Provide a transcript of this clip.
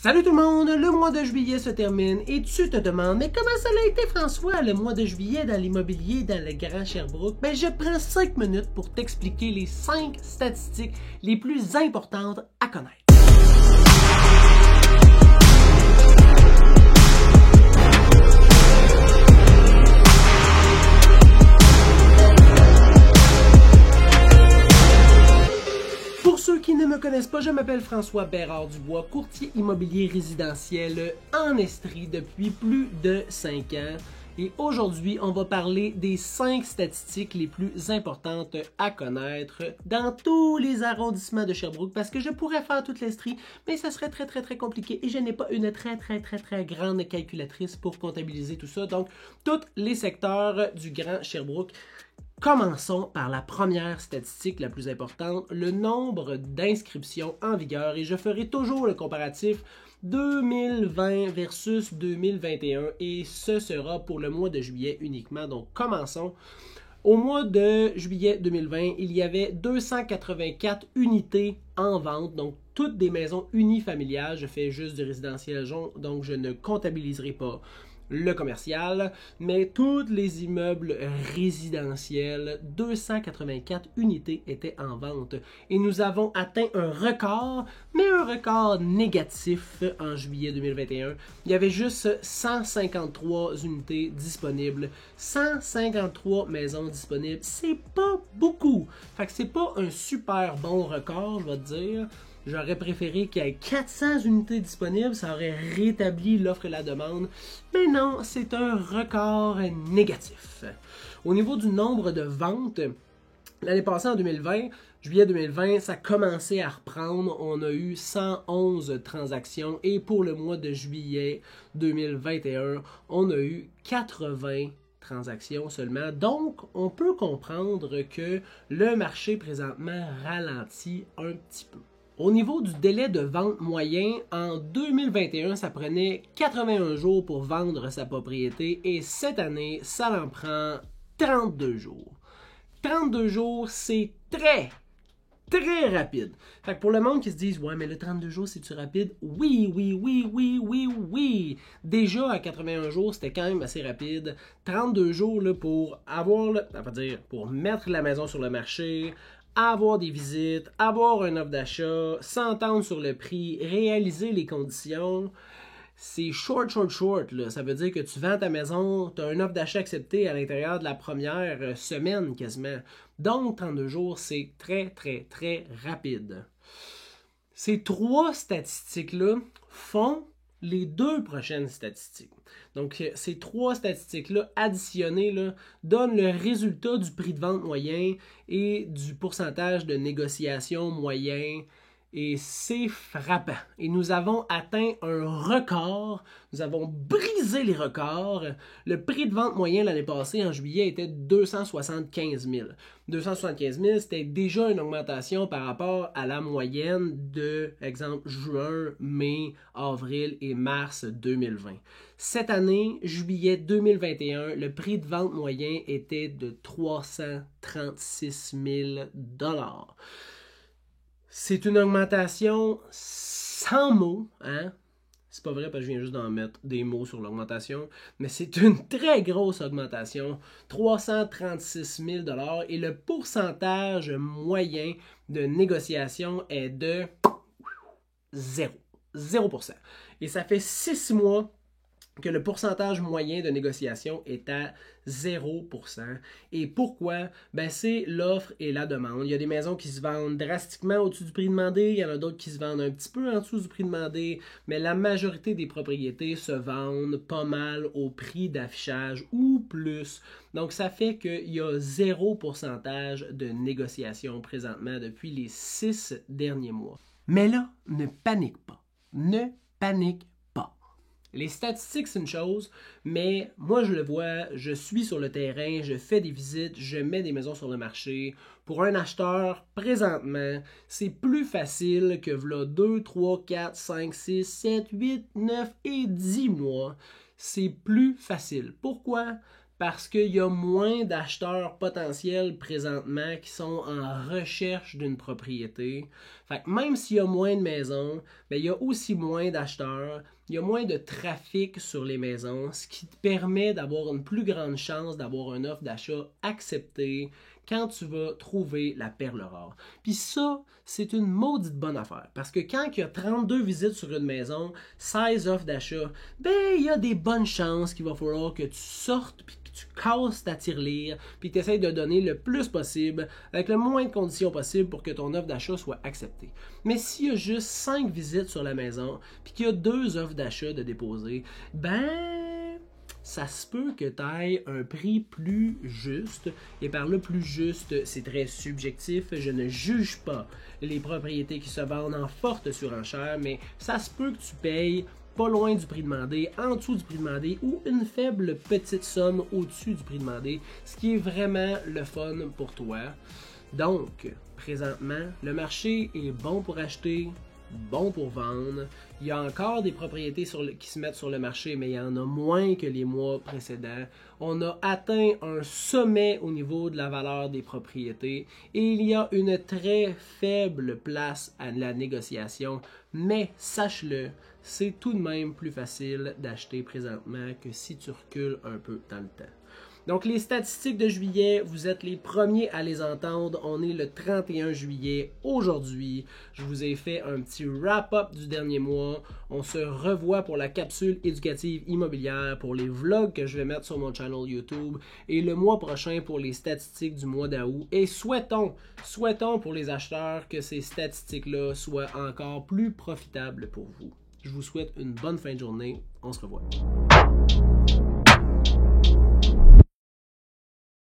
Salut tout le monde, le mois de juillet se termine et tu te demandes, mais comment ça a été François, le mois de juillet dans l'immobilier dans le Grand Sherbrooke? Ben je prends 5 minutes pour t'expliquer les 5 statistiques les plus importantes à connaître. Pour ceux qui ne me connaissent pas, je m'appelle François Bérard-Dubois, courtier immobilier résidentiel en Estrie depuis plus de 5 ans. Et aujourd'hui, on va parler des 5 statistiques les plus importantes à connaître dans tous les arrondissements de Sherbrooke, parce que je pourrais faire toute l'Estrie, mais ça serait très compliqué et je n'ai pas une très grande calculatrice pour comptabiliser tout ça. Donc, tous les secteurs du Grand Sherbrooke. Commençons par la première statistique la plus importante, le nombre d'inscriptions en vigueur, et je ferai toujours le comparatif 2020 versus 2021 et ce sera pour le mois de juillet uniquement. Donc commençons. Au mois de juillet 2020, il y avait 284 unités en vente, donc toutes des maisons unifamiliales. Je fais juste du résidentiel, donc je ne comptabiliserai pas le commercial, mais tous les immeubles résidentiels, 284 unités étaient en vente. Et nous avons atteint un record, mais un record négatif en juillet 2021. Il y avait juste 153 unités disponibles, 153 maisons disponibles. C'est pas beaucoup. Fait que c'est pas un super bon record, je vais te dire. J'aurais préféré qu'il y ait 400 unités disponibles, ça aurait rétabli l'offre et la demande. Mais non, c'est un record négatif. Au niveau du nombre de ventes, l'année passée en 2020, juillet 2020, ça commençait à reprendre. On a eu 111 transactions et pour le mois de juillet 2021, on a eu 80 transactions seulement. Donc, on peut comprendre que le marché présentement ralentit un petit peu. Au niveau du délai de vente moyen, en 2021, ça prenait 81 jours pour vendre sa propriété et cette année, ça en prend 32 jours. 32 jours, c'est très rapide. Fait que pour le monde qui se dise, ouais, mais le 32 jours, c'est-tu rapide? Oui. Déjà, à 81 jours, c'était quand même assez rapide. 32 jours là, pour pour mettre la maison sur le marché, avoir des visites, avoir une offre d'achat, s'entendre sur le prix, réaliser les conditions. C'est short. Là. Ça veut dire que tu vends ta maison, tu as une offre d'achat acceptée à l'intérieur de la première semaine quasiment. Donc, 32 jours, c'est très rapide. Ces 3 statistiques-là font les 2 prochaines statistiques. Donc, ces 3 statistiques-là additionnées là, donnent le résultat du prix de vente moyen et du pourcentage de négociation moyen. Et c'est frappant. Et nous avons atteint un record. Nous avons brisé les records. Le prix de vente moyen l'année passée, en juillet, était 275 000. 275 000, c'était déjà une augmentation par rapport à la moyenne de, exemple, juin, mai, avril et mars 2020. Cette année, juillet 2021, le prix de vente moyen était de 336 000 $. C'est une augmentation sans mots, hein? C'est pas vrai parce que je viens juste d'en mettre des mots sur l'augmentation, mais c'est une très grosse augmentation, 336 000 $ et le pourcentage moyen de négociation est de 0%. Et ça fait 6 mois que le pourcentage moyen de négociation est à 0%. Et pourquoi? Ben c'est l'offre et la demande. Il y a des maisons qui se vendent drastiquement au-dessus du prix demandé, il y en a d'autres qui se vendent un petit peu en dessous du prix demandé, mais la majorité des propriétés se vendent pas mal au prix d'affichage ou plus. Donc ça fait qu'il y a 0% de négociation présentement depuis les 6 derniers mois. Mais là, ne panique pas. Ne panique pas. Les statistiques, c'est une chose, mais moi, je le vois, je suis sur le terrain, je fais des visites, je mets des maisons sur le marché. Pour un acheteur, présentement, c'est plus facile que v'là 2, 3, 4, 5, 6, 7, 8, 9 et 10 mois. C'est plus facile. Pourquoi? Parce qu'il y a moins d'acheteurs potentiels présentement qui sont en recherche d'une propriété. Fait que même s'il y a moins de maisons, bien, il y a aussi moins d'acheteurs, il y a moins de trafic sur les maisons, ce qui te permet d'avoir une plus grande chance d'avoir une offre d'achat acceptée quand tu vas trouver la perle rare. Puis ça, c'est une maudite bonne affaire, parce que quand il y a 32 visites sur une maison, 16 offres d'achat, ben il y a des bonnes chances qu'il va falloir que tu sortes puis que tu casses ta tirelire puis que tu essaies de donner le plus possible avec le moins de conditions possible pour que ton offre d'achat soit acceptée. Mais s'il y a juste 5 visites sur la maison puis qu'il y a 2 offres d'achat de déposer, ben ça se peut que tu ailles un prix plus juste. Et par le plus juste, c'est très subjectif. Je ne juge pas les propriétés qui se vendent en forte surenchère, mais ça se peut que tu payes pas loin du prix demandé, en dessous du prix demandé ou une faible petite somme au-dessus du prix demandé, ce qui est vraiment le fun pour toi. Donc, présentement, le marché est bon pour acheter, bon pour vendre. Il y a encore des propriétés qui se mettent sur le marché, mais il y en a moins que les mois précédents. On a atteint un sommet au niveau de la valeur des propriétés et il y a une très faible place à la négociation. Mais sache-le, c'est tout de même plus facile d'acheter présentement que si tu recules un peu dans le temps. Donc, les statistiques de juillet, vous êtes les premiers à les entendre. On est le 31 juillet aujourd'hui. Je vous ai fait un petit wrap-up du dernier mois. On se revoit pour la capsule éducative immobilière, pour les vlogs que je vais mettre sur mon channel YouTube et le mois prochain pour les statistiques du mois d'août. Et souhaitons pour les acheteurs que ces statistiques-là soient encore plus profitables pour vous. Je vous souhaite une bonne fin de journée. On se revoit.